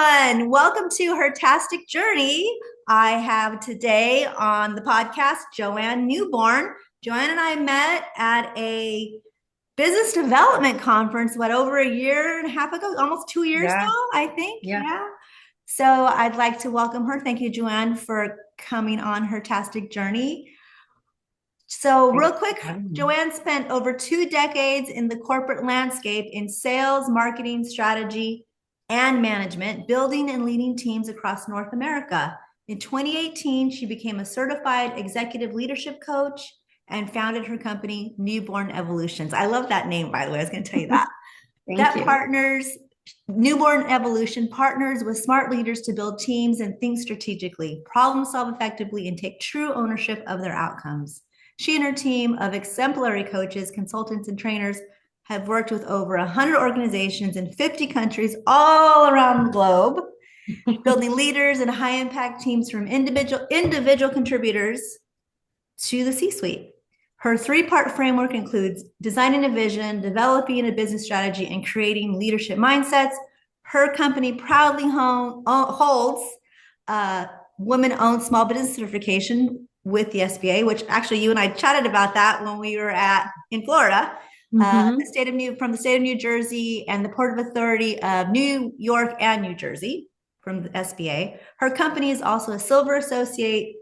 everyone. Welcome to Her-Tastic Journey. I have today on the podcast Joanne Newborn. Joanne and I met at a business development conference, over a year and a half ago, almost 2 years Yeah, now, I think. yeah. Yeah. So I'd like to welcome her. Thank you, Joanne, for coming on Her-Tastic Journey. So, real Thanks quick, for having me. Joanne spent over 2 decades in the corporate landscape in sales, marketing, strategy, and management, building and leading teams across North America. In 2018, she became a certified executive leadership coach and founded her company, Newborn Evolutions. I love that name, by the way. I was going to tell you that. Thank That you. partners, Newborn Evolution partners with smart leaders to build teams and think strategically, problem solve effectively, and take true ownership of their outcomes. She and her team of exemplary coaches, consultants, and trainers have worked with over 100 organizations in 50 countries all around the globe, building leaders and high impact teams from individual contributors to the C-suite. Her three-part framework includes designing a vision, developing a business strategy, and creating leadership mindsets. Her company proudly holds women-owned small business certification with the SBA, which actually you and I chatted about that when we were in Florida. Hmm. From the state of New Jersey and the Port of Authority of New York and New Jersey from the SBA. Her company is also a Silver associate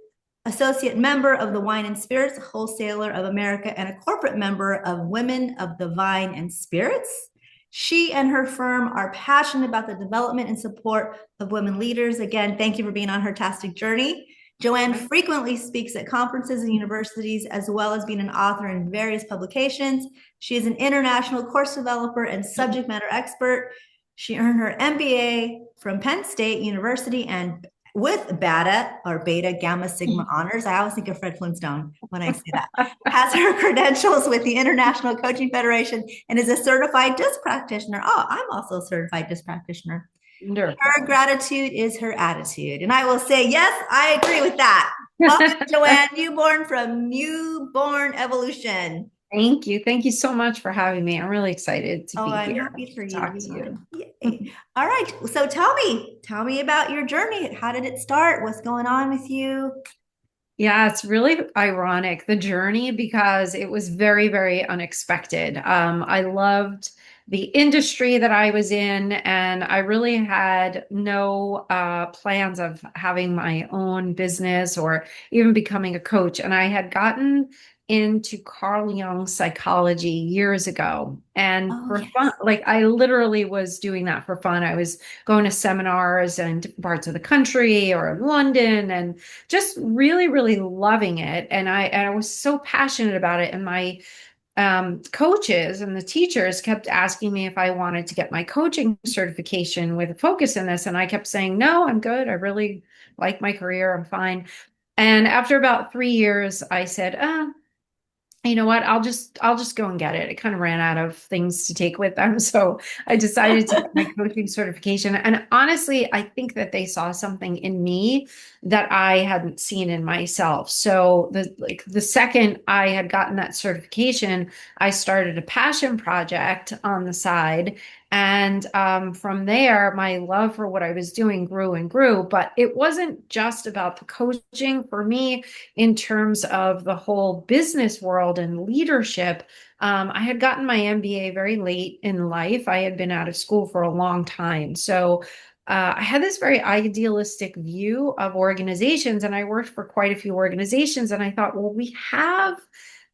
member of the Wine and Spirits Wholesaler of America, and a corporate member of Women of the Vine and Spirits. She and her firm are passionate about the development and support of women leaders. Again, thank you for being on Her-Tastic Journey. Joanne frequently speaks at conferences and universities, as well as being an author in various publications. She is an international course developer and subject matter expert. She earned her MBA from Penn State University and with Beta Gamma Sigma honors. I always think of Fred Flintstone when I say that. Has her credentials with the International Coaching Federation and is a certified DISC practitioner. Oh, I'm also a certified DISC practitioner. Her Wonderful. gratitude is her attitude. And I will say, yes, I agree with that. Welcome, Joanne Newborn from Newborn Evolution. Thank you. Thank you so much for having me. I'm really excited to Oh, be I'm here happy for to you to talk be to on. you. Yay. All right. So tell me about your journey. How did it start? What's going on with you? Yeah, it's really ironic, the journey, because it was very, very unexpected. I loved the industry that I was in, and I really had no plans of having my own business or even becoming a coach. And I had gotten into Carl Jung's psychology years ago. And Oh, for fun, yes. like I literally was doing that for fun. I was going to seminars in different parts of the country or in London and just really, really loving it. And I was so passionate about it. And my coaches and the teachers kept asking me if I wanted to get my coaching certification with a focus in this. And I kept saying, no, I'm good. I really like my career. I'm fine. And after about 3 years, I said, you know what? I'll just go and get it. It kind of ran out of things to take with them. So I decided to get my coaching certification. And honestly, I think that they saw something in me that I hadn't seen in myself. So the second I had gotten that certification, I started a passion project on the side. And from there, my love for what I was doing grew and grew. But it wasn't just about the coaching for me in terms of the whole business world and leadership. I had gotten my MBA very late in life. I had been out of school for a long time. So I had this very idealistic view of organizations, and I worked for quite a few organizations. And I thought, well, we have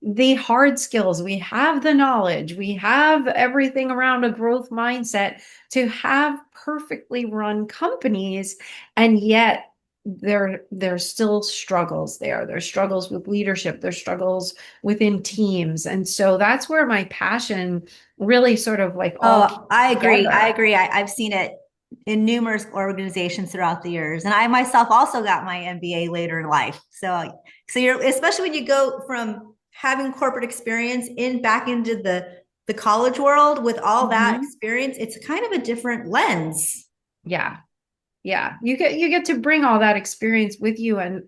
the hard skills, we have the knowledge, we have everything around a growth mindset to have perfectly run companies. And yet, there's still struggles there. There's struggles with leadership, there's struggles within teams. And so that's where my passion really sort of like all came Oh, I agree. I together. agree. I've seen it in numerous organizations throughout the years. And I myself also got my MBA later in life. So you're, especially when you go from having corporate experience back into the college world with all that Mhm. experience, it's kind of a different lens. Yeah. Yeah. You get to bring all that experience with you and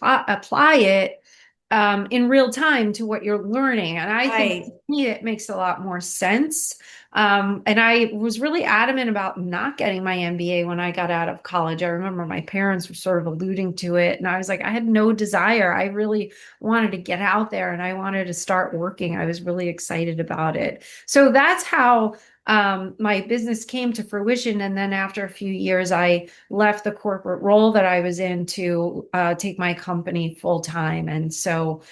apply it in real time to what you're learning. And I think Right. to me, it makes a lot more sense. And I was really adamant about not getting my MBA when I got out of college. I remember my parents were sort of alluding to it. And I was like, I had no desire. I really wanted to get out there and I wanted to start working. I was really excited about it. So that's how my business came to fruition. And then after a few years, I left the corporate role that I was in to take my company full time. And so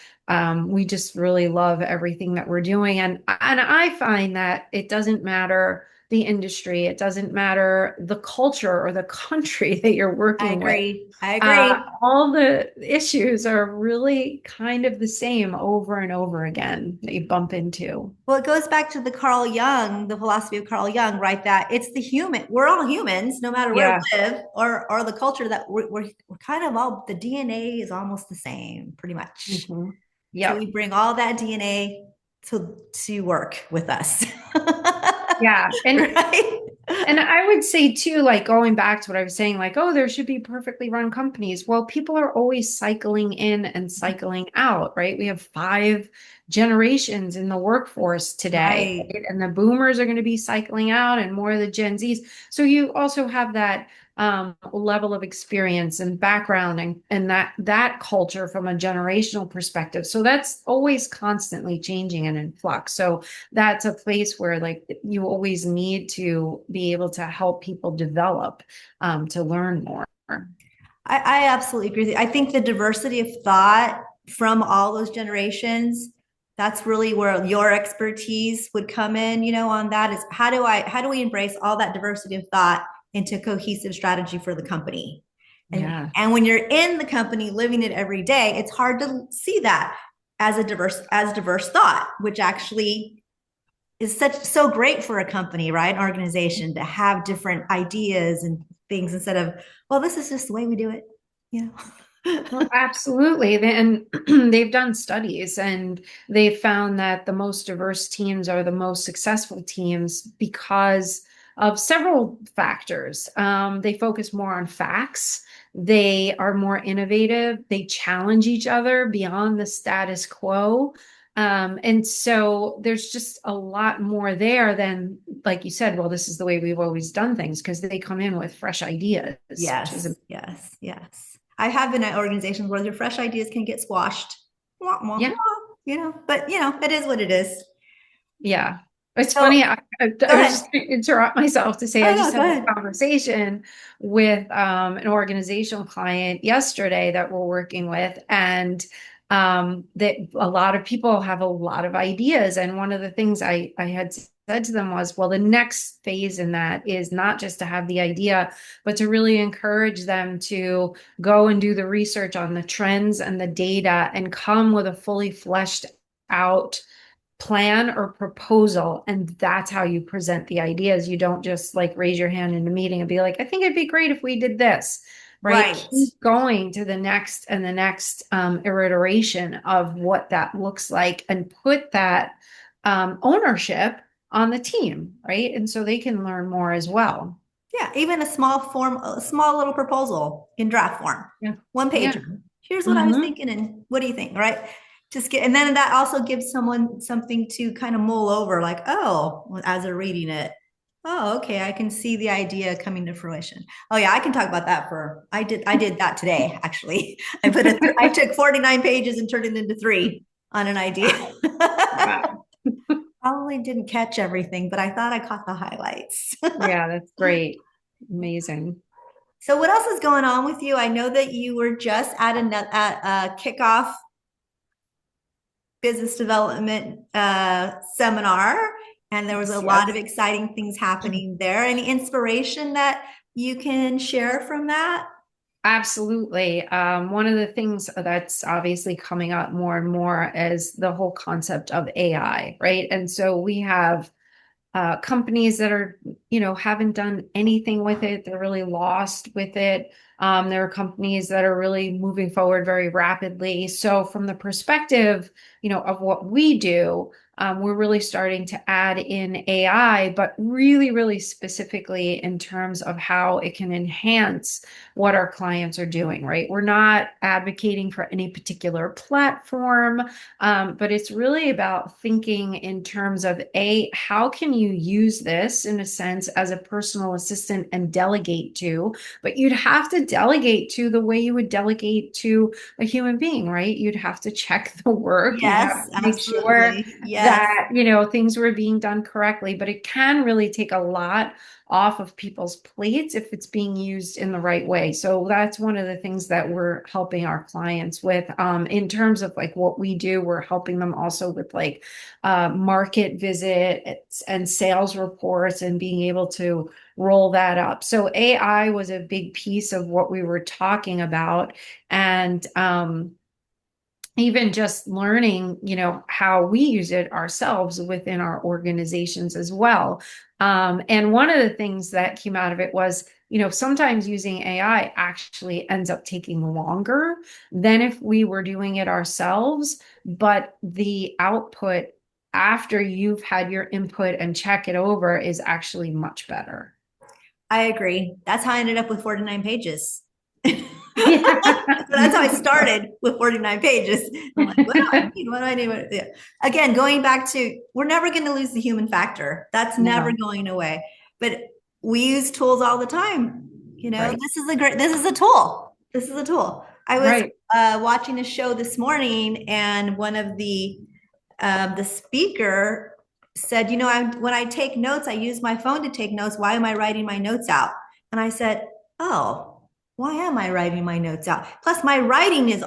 we just really love everything that we're doing. And I find that it doesn't matter the industry, it doesn't matter the culture or the country that you're I working with. agree. I agree. All the issues are really kind of the same over and over again that you bump into. Well, it goes back to the Carl Jung, the philosophy of Carl Jung, right? That it's the human. We're all humans, no matter where we Yeah. live, or the culture that we're kind of all. The DNA is almost the same, pretty much. Mhm. So Yep. we bring all that DNA to work with us, Yeah. right? And I would say too, like going back to what I was saying, like, oh, there should be perfectly run companies. Well, people are always cycling in and cycling out, right? We have 5 generations in the workforce today, Right. right? And the boomers are going to be cycling out and more of the Gen Zs. So you also have that level of experience and background and that culture from a generational perspective. So that's always constantly changing and in flux. So that's a place where like you always need to be able to help people develop to learn more. I absolutely agree with you. I think the diversity of thought from all those generations, that's really where your expertise would come in, on that is how do we embrace all that diversity of thought into cohesive strategy for the company? And Yeah. and when you're in the company living it every day, it's hard to see that as a diverse thought, which actually is so great for a company, right? An organization to have different ideas and things instead of, well, this is just the way we do it, you know. Well, absolutely. And they've done studies and they found that the most diverse teams are the most successful teams because of several factors. They focus more on facts. They are more innovative. They challenge each other beyond the status quo. And so there's just a lot more there than, like you said, well, this is the way we've always done things because they come in with fresh ideas, which is, Yes, yes, yes. I have been at organizations where their fresh ideas can get squashed. Wah, wah, yeah. wah, but it is what it is. Yeah. It's So funny. I go was ahead. just going to interrupt myself to say Oh I no, just go had a ahead. conversation with an organizational client yesterday that we're working with, and that a lot of people have a lot of ideas. And one of the things I had said to them was, well, the next phase in that is not just to have the idea, but to really encourage them to go and do the research on the trends and the data and come with a fully fleshed out plan or proposal, and that's how you present the ideas. You don't just like raise your hand in a meeting and be like, I think it'd be great if we did this, right? Right. Keep going to the next and the next iteration of what that looks like and put that ownership on the team, right? And so they can learn more as well. Yeah, even a small little proposal in draft form, Yeah. one Yeah. page. Here's what I was Mm-hmm. thinking, and what do you think? Right? And then that also gives someone something to kind of mull over, like, oh, as they're reading it, oh, okay, I can see the idea coming to fruition. Oh yeah, I can talk about that I did that today, actually. I took 49 pages and turned it into 3 on an idea. Wow. Wow. Probably didn't catch everything, but I thought I caught the highlights. Yeah, that's great. Amazing. So what else is going on with you? I know that you were just at a kickoff business development seminar, and there was a Yes, lot of yes. exciting things happening there. Any inspiration that you can share from that? Absolutely. One of the things that's obviously coming up more and more is the whole concept of AI, right? And so we have companies that are, haven't done anything with it. They're really lost with it. There are companies that are really moving forward very rapidly. So from the perspective, of what we do, we're really starting to add in AI, but really, really specifically in terms of how it can enhance what our clients are doing, right? We're not advocating for any particular platform, but it's really about thinking in terms of how can you use this in a sense as a personal assistant and delegate to, but you'd have to delegate to the way you would delegate to a human being, right? You'd have to check the work. You'd have Yes, to make sure absolutely. Yes. that, things were being done correctly, but it can really take a lot off of people's plates if it's being used in the right way. So that's one of the things that we're helping our clients with. In terms of like what we do, we're helping them also with like market visits and sales reports and being able to roll that up. So AI was a big piece of what we were talking about. And even just learning, how we use it ourselves within our organizations as well. And one of the things that came out of it was, sometimes using AI actually ends up taking longer than if we were doing it ourselves, but the output after you've had your input and check it over is actually much better. I agree. That's how I ended up with 49 pages. Yeah. So that's how I started with 49 pages. I'm like, what do I need? What do I need? Yeah. Again, going back to, we're never going to lose the human factor. That's never No, going away. But we use tools all the time. right, This is a tool. This is a tool. I was right. watching a show this morning, and one of the speaker said, when I take notes, I use my phone to take notes. Why am I writing my notes out? And I said, oh, why am I writing my notes out? Plus, my writing is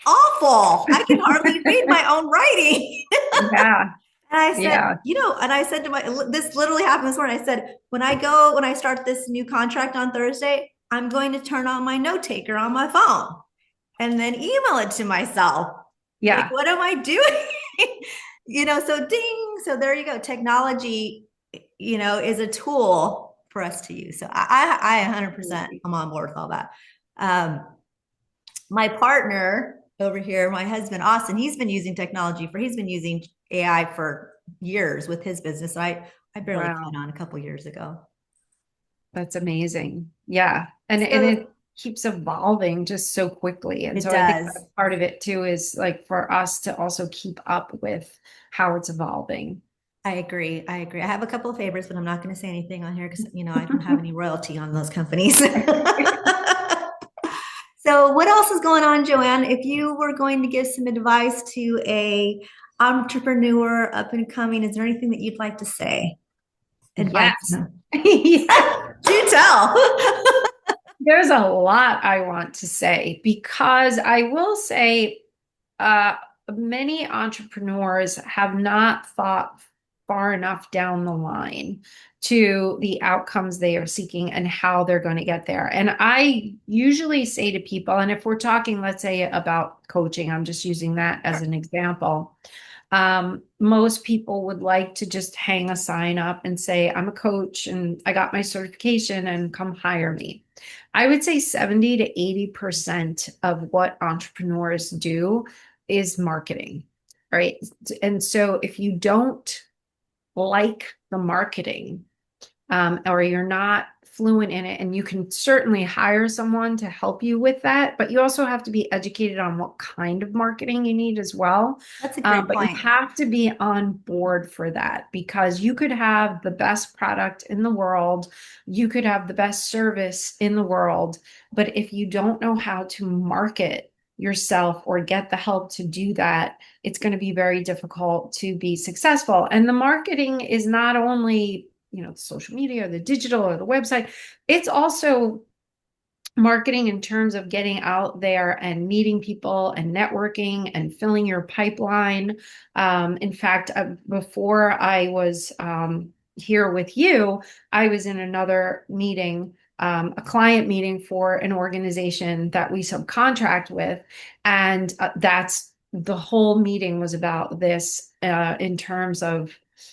awful. I can hardly read my own writing. Yeah, And I said, yeah, and I said to this literally happened this morning. I said, when I start this new contract on Thursday, I'm going to turn on my note taker on my phone and then email it to myself. Like, yeah. what am I doing? So ding. So there you go. Technology, is a tool for us to use. So I 100% I'm on board with all that. Um, my partner over here, my husband, Austin, he's been using AI for years with his business. I barely caught Wow, on a couple years ago. that's amazing. Yeah. And So it keeps evolving just so quickly. And it so I think does. that's part of it too is like for us to also keep up with how it's evolving. I agree. I agree. I have a couple of favorites, but I'm not going to say anything on here because, I don't have any royalty on those companies. So what else is going on, Joanne? If you were going to give some advice to a entrepreneur up and coming, is there anything that you'd like to say? Advice Yes. them. Yeah. Do tell. There's a lot I want to say because I will say uh, many entrepreneurs have not thought far enough down the line to the outcomes they are seeking and how they're going to get there. And I usually say to people, and if we're talking, let's say about coaching, I'm just using that as an example. Most people would like to just hang a sign up and say, I'm a coach and I got my certification and come hire me. I would say 70 to 80% of what entrepreneurs do is marketing, right? And so if you don't like the marketing, or you're not fluent in it, and you can certainly hire someone to help you with that, but you also have to be educated on what kind of marketing you need as well. That's a great But you point. have to be on board for that because you could have the best product in the world, you could have the best service in the world, but if you don't know how to market yourself or get the help to do that, it's going to be very difficult to be successful. And the marketing is not only the social media or the digital or the website. It's also marketing in terms of getting out there and meeting people and networking and filling your pipeline. In fact, before I was here with you, I was in another meeting, a client meeting for an organization that we subcontract with. And that's the whole meeting was about this in terms of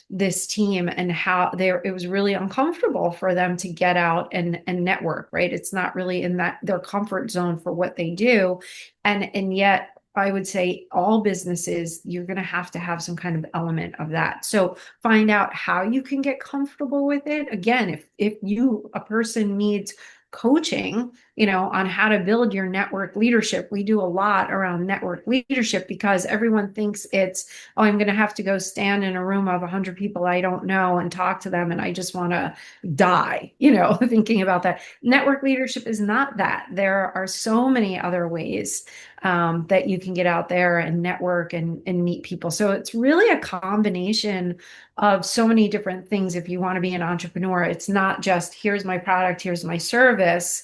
this team and how it was really uncomfortable for them to get out and network, right? It's not really in their comfort zone for what they do. And yet I would say all businesses, you're going to have some kind of element of that. So find out how you can get comfortable with it. Again, a person needs coaching, on how to build your network leadership. We do a lot around network leadership because everyone thinks oh, I'm going to have to go stand in a room of 100 people I don't know and talk to them. And I just want to die, thinking about that. Network leadership is not that. There are so many other ways that you can get out there and network and meet people. So it's really a combination of so many different things. If you want to be an entrepreneur, it's not just here's my product, here's my service,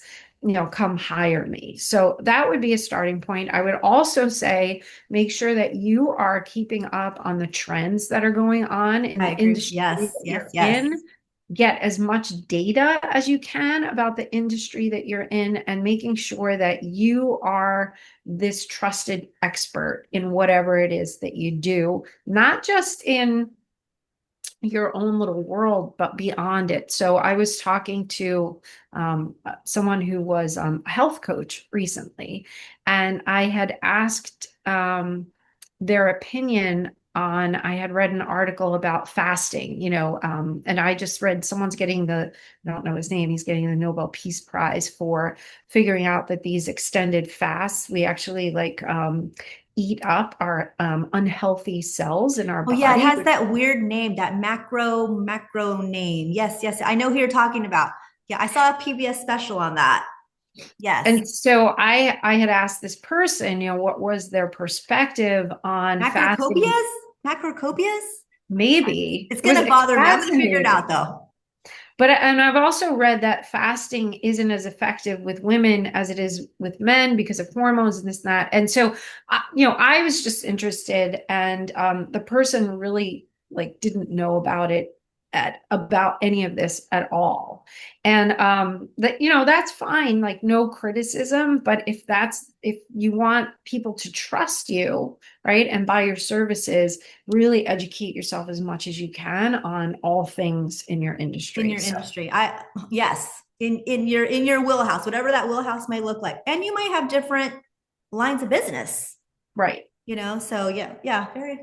come hire me. So that would be a starting point. I would also say make sure that you are keeping up on the trends that are going on in I the agree. industry Yes, that yes, you're yes. in. Get as much data as you can about the industry that you're in and making sure that you are this trusted expert in whatever it is that you do, not just in your own little world, but beyond it. So I was talking to someone who was a health coach recently, and I had asked their opinion on, I had read an article about fasting, and I just read someone's getting I don't know his name, he's getting the Nobel Peace Prize for figuring out that these extended fasts, we actually eat up our unhealthy cells in our Oh yeah, it body. has that weird name, that macro name. Yes, yes. I know who you're talking about. Yeah, I saw a PBS special on that. Yes. And so I had asked this person, what was their perspective on fasting? Macrocopias? Macrocopias? Maybe It's it was gonna bother me. I'm gonna figure it out fascinating. though. And I've also read that fasting isn't as effective with women as it is with men because of hormones and this and that. And so, I was just interested, and the person really didn't know about any of this at all. And that's fine, no criticism. But if you want people to trust you, right, and buy your services, really educate yourself as much as you can on all things in your In industry. your So, industry. Yes. In your wheelhouse, whatever that wheelhouse may look like. And you might have different lines of business, right. So yeah,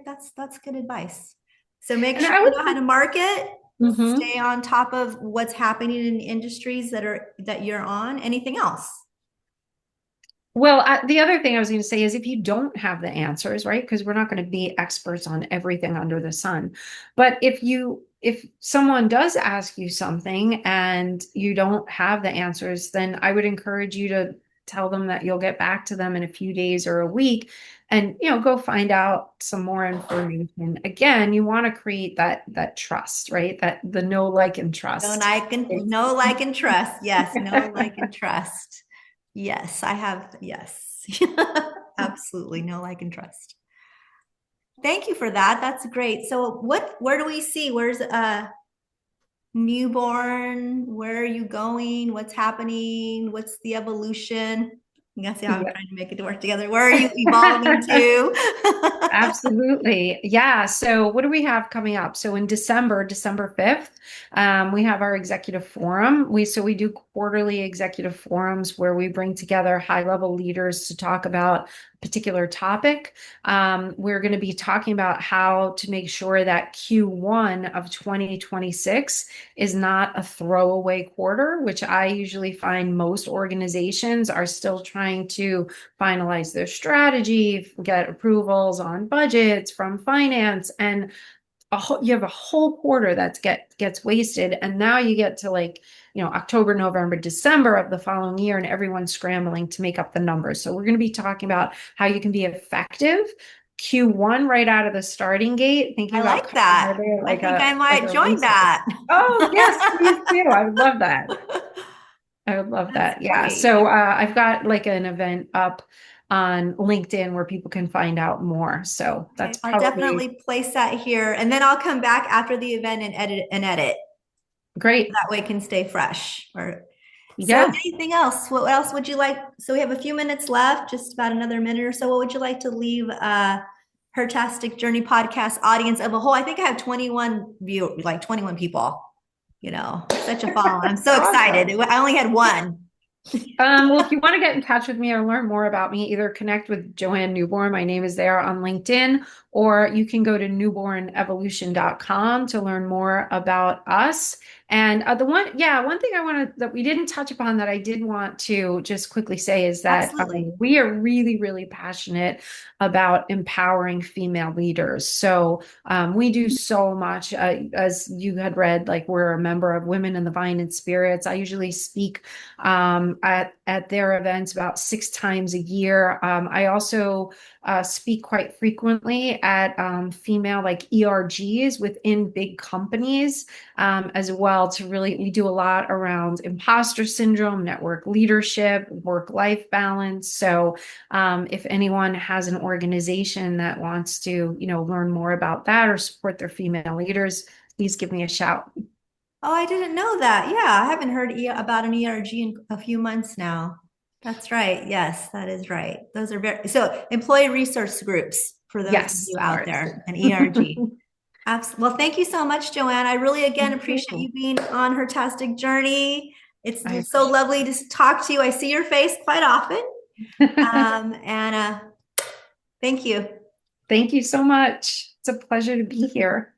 that's good advice. So make And sure I you would know how to market, Mhm. stay on top of what's happening in industries that you're on. Anything else? Well, the other thing I was going to say is if you don't have the answers, right? Because we're not going to be experts on everything under the sun. But if someone does ask you something and you don't have the answers, then I would encourage you to tell them that you'll get back to them in a few days or a week and go find out some more information. Again, you want to create that trust, right? That the know, like, and trust. Know, like, and trust. Yes, know, like, and trust. Yes, I have. Yes, absolutely. Know, like, and trust. Thank you for that. That's great. So where do we see? Where's newborn? Where are you going? What's happening? What's the evolution? You can see how I'm Yeah. trying to make it work together. Where are you evolving to? Absolutely. Yeah. So what do we have coming up? So in December 5th, we have our executive forum. We do quarterly executive forums where we bring together high level leaders to talk about a particular topic. We're going to be talking about how to make sure that Q1 of 2026 is not a throwaway quarter, which I usually find most organizations are still trying to finalize their strategy, get approvals on budgets from finance, and you have a whole quarter that gets wasted, and now you get to October, November, December of the following year, and everyone's scrambling to make up the numbers. So we're going to be talking about how you can be effective Q1 right out of the starting gate, thinking I about like coming that. out there I think I like might a join racehorse. that. Oh yes, please do. I would love that. I would love That's that. Yeah. great. So I've got an event up on LinkedIn where people can find out more. So Okay, that's I'll probably definitely place that here, and then I'll come back after the event and edit. great. That way it can stay fresh. Or so Yeah. anything else? What else would you like? So we have a few minutes left, just about another minute or so. What would you like to leave Her-Tastic Journey podcast audience of a whole. I think I have 21 people, such a follow. I'm so excited. I only had one. Well, if you want to get in touch with me or learn more about me, either connect with Joanne Newborn, my name is there on LinkedIn, or you can go to newbornevolution.com to learn more about us. And one thing that we didn't touch upon that I did want to just quickly say is that Absolutely. we are really, really passionate about empowering female leaders. So we do so much, as you had read, like we're a member of Women in the Vine and Spirits. I usually speak at their events about 6 times a year. I also speak quite frequently at female like ERGs within big companies as well. We do a lot around imposter syndrome, network leadership, work-life balance. So if anyone has an organization that wants to, learn more about that or support their female leaders, please give me a shout. Oh, I didn't know that. Yeah, I haven't heard about an ERG in a few months now. That's right. Yes, that is right. Those are so employee resource groups for those of Yes, you out sorry. there, an ERG. Absolutely. Well, thank you so much, Joanne. I really, again, appreciate you being on Her-Tastic Journey. It's so lovely to talk to you. I see your face quite often. And thank you. Thank you so much. It's a pleasure to be here.